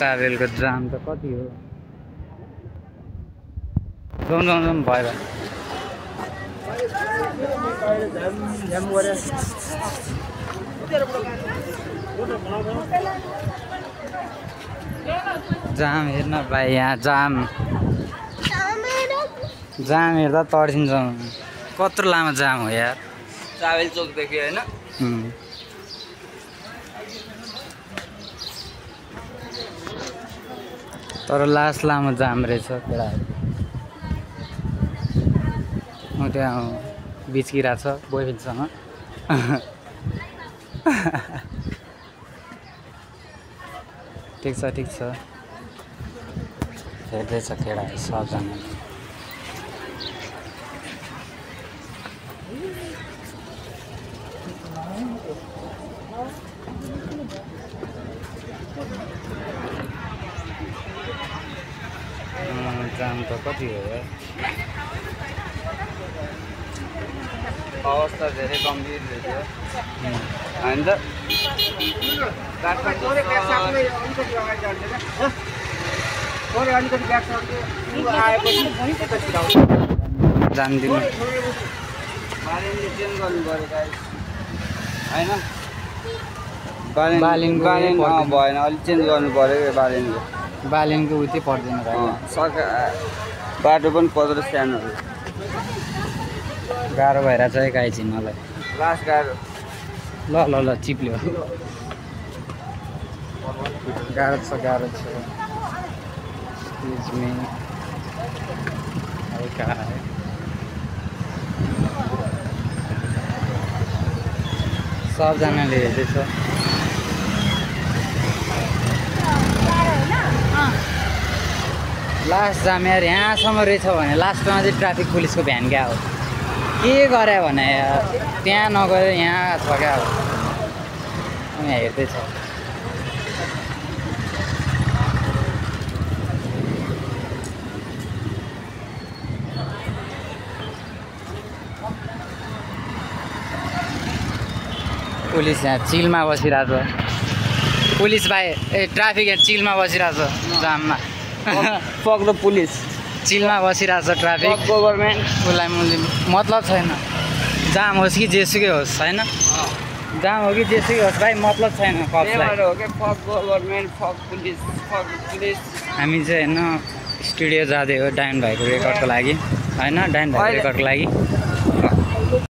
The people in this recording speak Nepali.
ट्राभलको जाम त कति हो जाउँ भयो जाम हेर्न भाइ यहाँ जाम हेर्दा तर्सिन्छ कत्रो लामो जाम हो यार ट्राभल चोकदेखि होइन तर लास्ट लामो जाम रहेछ केटाहरू म त्यहाँ बिच्किरहेको छ बोयफ्रेन्डसँग ठिक छ हेर्दैछ केटाहरू सबजना जाम त कति हो यार अवस्था धेरै गम्भीर रहेछ होइन त जान्दिनँ बालिनले चेन्ज गर्नु पऱ्यो गाइस होइन बालिनको भएन अलिक चेन्ज गर्नु पऱ्यो बालिनको बालिनको उतै पर्दैन भाइ बाटो पनि पत्रो सानो गाह्रो भइरहेछ है गाई चिन्नलाई लास्ट गाह्रो ल चिप्ल्यो गाह्रो छ सबजनाले हेर्दैछ लास्ट जाम यार यहाँसम्म रहेछ भने लास्टमा चाहिँ ट्राफिक पुलिसको भ्यान क्या हो के गरे भने यार त्यहाँ नगएर यहाँ छ क्या हो यहाँ हेर्दैछ पुलिस यहाँ चिलमा बसिरहेको छ पुलिस भाइ ट्राफिक यहाँ चिलमा बसिरहेको छ जाममा पक्रो पुलिस चिलमा बसिरहेको छ ट्राफिक गभर्मेन्ट उसलाई मतलब छैन जाम होस् कि जेसुकै होस् होइन जाम हो कि जेसुकै होस् भाइ मतलब छैन हामी चाहिँ होइन स्टुडियो जाँदै हो डायन भाइको रेकर्डको लागि होइन डायन भाइको रेकर्डको लागि